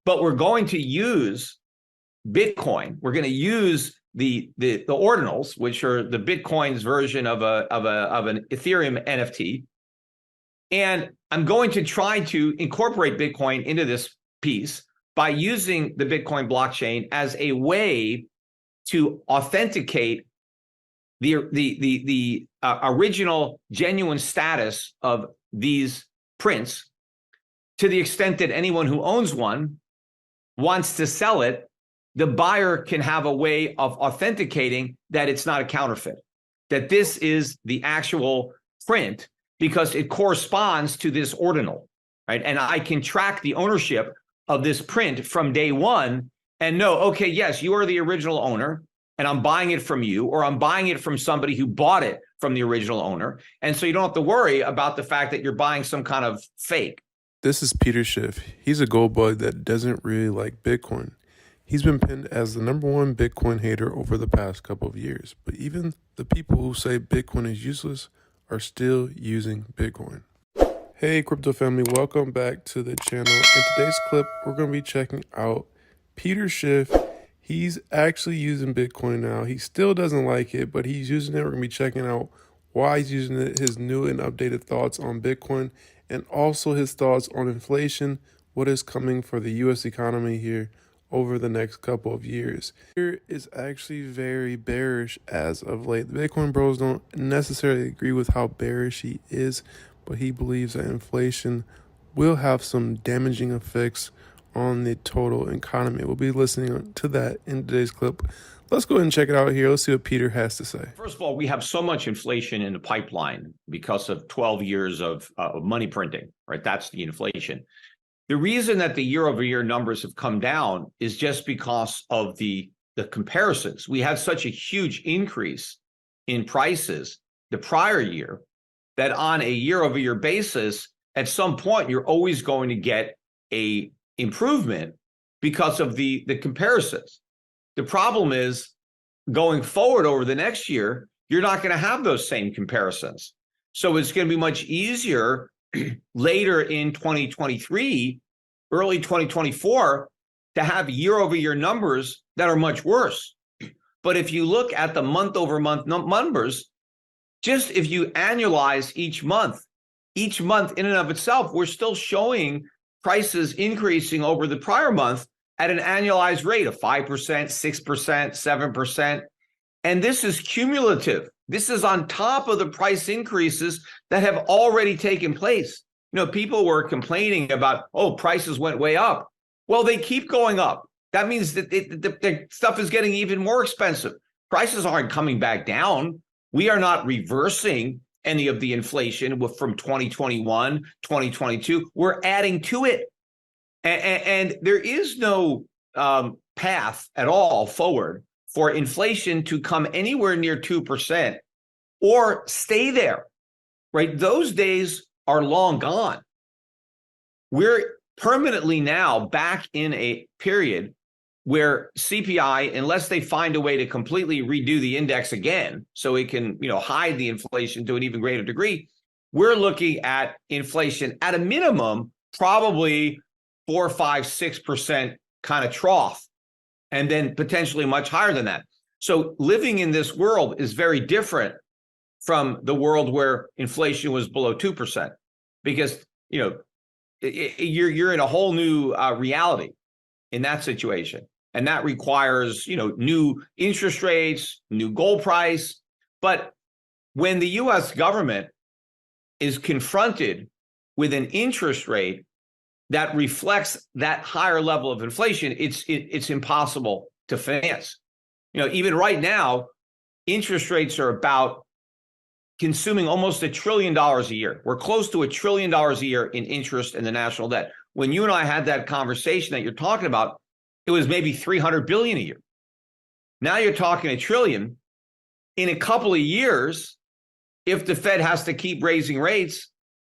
but we're going to use Bitcoin. We're going to use the ordinals, which are the Bitcoin's version of an Ethereum NFT. And I'm going to try to incorporate Bitcoin into this piece by using the Bitcoin blockchain as a way to authenticate the original genuine status of these prints, to the extent that anyone who owns one wants to sell it, the buyer can have a way of authenticating that it's not a counterfeit, that this is the actual print because it corresponds to this ordinal, right? And I can track the ownership of this print from day one and know, okay, yes, you are the original owner and I'm buying it from you, or I'm buying it from somebody who bought it from the original owner. And so you don't have to worry about the fact that you're buying some kind of fake. This is Peter Schiff. He's a gold bug that doesn't really like Bitcoin. He's been pinned as the #1 Bitcoin hater over the past couple of years, but even the people who say Bitcoin is useless are still using Bitcoin. Hey crypto family, welcome back to the channel. In today's clip, we're going to be checking out Peter Schiff. He's actually using Bitcoin now. He still doesn't like it, but he's using it. We're going to be checking out why he's using it, his new and updated thoughts on Bitcoin, and also his thoughts on inflation, what is coming for the U.S. economy here over the next couple of years. Here is actually very bearish as of late. The Bitcoin bros don't necessarily agree with how bearish he is, but he believes that inflation will have some damaging effects on the total economy. We'll be listening to that in today's clip. Let's go ahead and check it out here. Let's see what Peter has to say. First of all, we have so much inflation in the pipeline because of 12 years of money printing, right? That's the inflation. The reason that the year-over-year numbers have come down is just because of the comparisons. We had such a huge increase in prices the prior year that on a year-over-year basis, at some point, you're always going to get a improvement because of the comparisons. The problem is going forward over the next year, you're not going to have those same comparisons. So it's going to be much easier later in 2023, early 2024, to have year-over-year numbers that are much worse. But if you look at the month-over-month numbers, just if you annualize each month in and of itself, we're still showing prices increasing over the prior month at an annualized rate of 5%, 6%, 7%. And this is cumulative. This is on top of the price increases that have already taken place. You know, people were complaining about, oh, prices went way up. Well, they keep going up. That means that the stuff is getting even more expensive. Prices aren't coming back down. We are not reversing any of the inflation from 2021, 2022. We're adding to it. And there is no path at all forward for inflation to come anywhere near 2% or stay there, right? Those days are long gone. We're permanently now back in a period where CPI, unless they find a way to completely redo the index again so it can, hide the inflation to an even greater degree, we're looking at inflation at a minimum, probably 4, 5, 6% kind of trough, and then potentially much higher than that. So living in this world is very different from the world where inflation was below 2%, because you're in a whole new reality in that situation. And that requires, new interest rates, new gold price. But when the US government is confronted with an interest rate that reflects that higher level of inflation, it's impossible to finance. Even right now, interest rates are about consuming almost $1 trillion a year. We're close to $1 trillion a year in interest in the national debt. When you and I had that conversation that you're talking about, it was maybe 300 billion a year. Now you're talking $1 trillion. In a couple of years, if the Fed has to keep raising rates,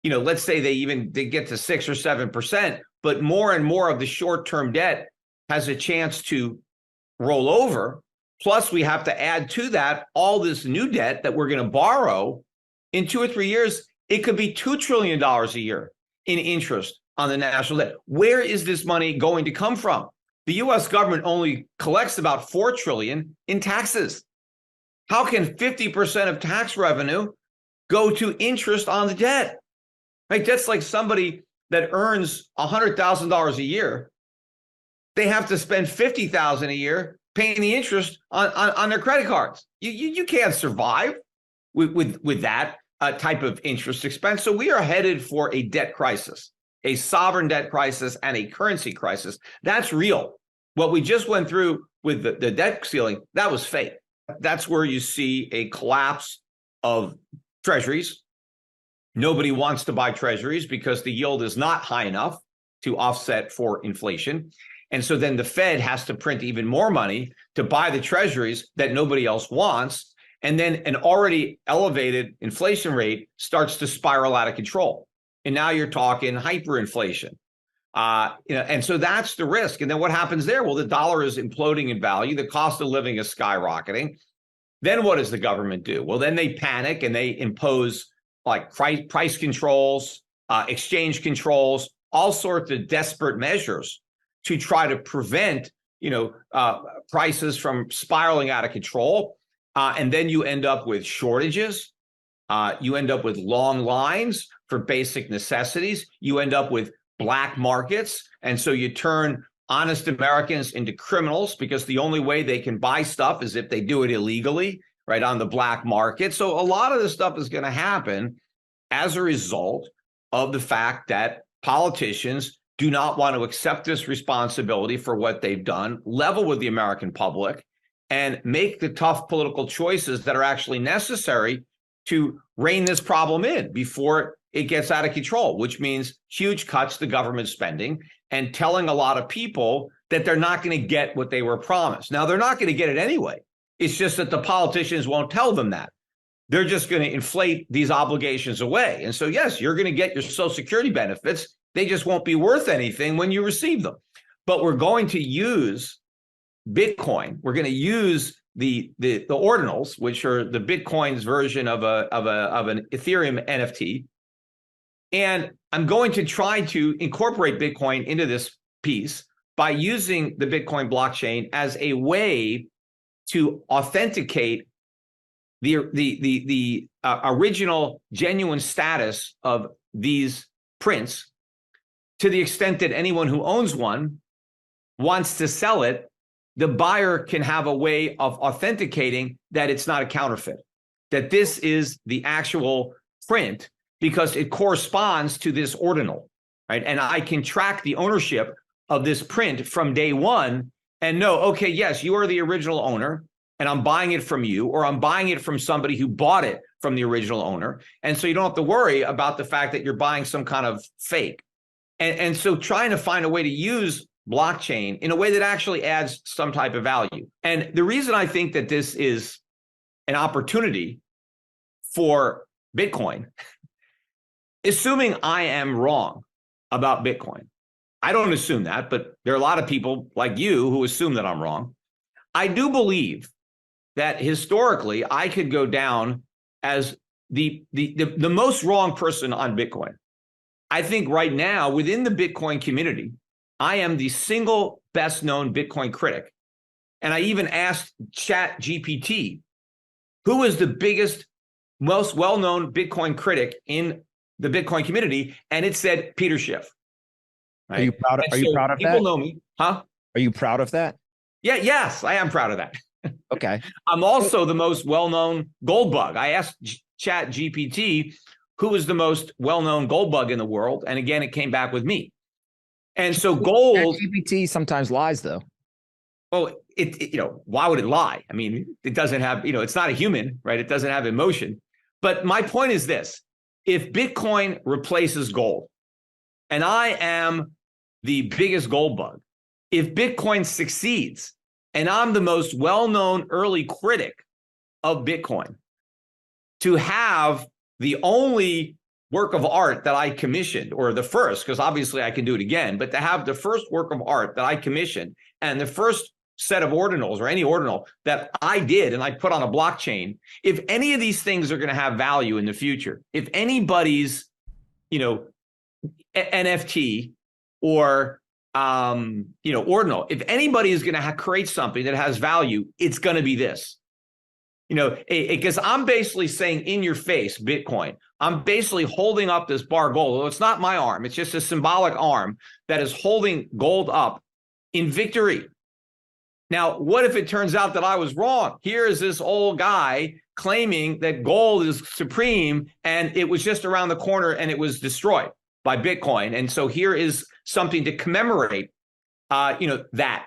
let's say they get to 6 or 7%, but more and more of the short-term debt has a chance to roll over. Plus, we have to add to that all this new debt that we're going to borrow. In 2 or 3 years, it could be $2 trillion a year in interest on the national debt. Where is this money going to come from? The US government only collects about $4 trillion in taxes. How can 50% of tax revenue go to interest on the debt? Right? That's like somebody that earns $100,000 a year. They have to spend $50,000 a year paying the interest on their credit cards. You can't survive with that type of interest expense. So we are headed for a debt crisis, a sovereign debt crisis, and a currency crisis. That's real. What we just went through with the debt ceiling, that was fake. That's where you see a collapse of treasuries. Nobody wants to buy treasuries because the yield is not high enough to offset for inflation. And so then the Fed has to print even more money to buy the treasuries that nobody else wants. And then an already elevated inflation rate starts to spiral out of control. And now you're talking hyperinflation. And so that's the risk. And then what happens there? Well, the dollar is imploding in value. The cost of living is skyrocketing. Then what does the government do? Well, then they panic and they impose like price controls, exchange controls, all sorts of desperate measures to try to prevent, prices from spiraling out of control. And then you end up with shortages. You end up with long lines for basic necessities. You end up with black markets. And so you turn honest Americans into criminals because the only way they can buy stuff is if they do it illegally, right, on the black market. So a lot of this stuff is going to happen as a result of the fact that politicians do not want to accept this responsibility for what they've done, level with the American public, and make the tough political choices that are actually necessary to rein this problem in before it gets out of control, which means huge cuts to government spending and telling a lot of people that they're not going to get what they were promised. Now, they're not going to get it anyway. It's just that the politicians won't tell them that. They're just going to inflate these obligations away. And so, yes, you're going to get your Social Security benefits. They just won't be worth anything when you receive them. But we're going to use Bitcoin. We're going to use the ordinals, which are the Bitcoin's version of an Ethereum NFT. And I'm going to try to incorporate Bitcoin into this piece by using the Bitcoin blockchain as a way to authenticate the original genuine status of these prints, to the extent that anyone who owns one wants to sell it, the buyer can have a way of authenticating that it's not a counterfeit, that this is the actual print because it corresponds to this ordinal, right? And I can track the ownership of this print from day one and know, okay, yes, you are the original owner and I'm buying it from you, or I'm buying it from somebody who bought it from the original owner. And so you don't have to worry about the fact that you're buying some kind of fake. And so trying to find a way to use blockchain in a way that actually adds some type of value. And the reason I think that this is an opportunity for Bitcoin, assuming I am wrong about Bitcoin, I don't assume that, but there are a lot of people like you who assume that I'm wrong. I do believe that historically I could go down as the most wrong person on Bitcoin. I think right now within the Bitcoin community, I am the single best known Bitcoin critic. And I even asked ChatGPT, who is the biggest, most well-known Bitcoin critic in the Bitcoin community? And it said Peter Schiff. Right? Are you proud of, that? People know me, huh? Are you proud of that? Yeah, yes, I am proud of that. Okay. I'm also the most well-known gold bug. I asked ChatGPT who is the most well-known gold bug in the world. And again, it came back with me. And so gold. GPT sometimes lies, though. Well, why would it lie? I mean, it doesn't have, it's not a human, right? It doesn't have emotion. But my point is this: if Bitcoin replaces gold, and I am the biggest gold bug, if Bitcoin succeeds, and I'm the most well-known early critic of Bitcoin, to have the only work of art that I commissioned, or the first, because obviously I can do it again, but to have the first work of art that I commissioned and the first set of ordinals, or any ordinal that I did and I put on a blockchain, if any of these things are going to have value in the future, if anybody's, NFT or ordinal. If anybody is going to create something that has value, it's going to be this. Because I'm basically saying in your face, Bitcoin, I'm basically holding up this bar gold. Well, it's not my arm. It's just a symbolic arm that is holding gold up in victory. Now, what if it turns out that I was wrong? Here is this old guy claiming that gold is supreme and it was just around the corner and it was destroyed by Bitcoin. And so here is something to commemorate, that.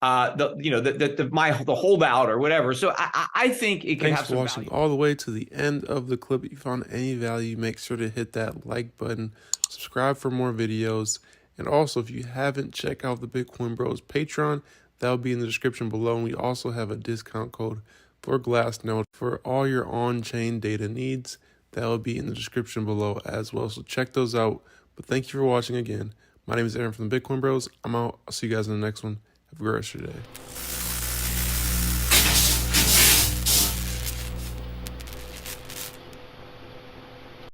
The holdout or whatever. So I think it can Thanks have for some watching value. all the way to the end of the clip. If you found any value, make sure to hit that like button, subscribe for more videos, and also if you haven't, check out the Bitcoin Bros Patreon. That'll be in the description below. And we also have a discount code for Glassnode for all your on-chain data needs. That'll be in the description below as well. So check those out. But thank you for watching again. My name is Aaron from the Bitcoin Bros. I'm out. I'll see you guys in the next one. Have a great rest of your day.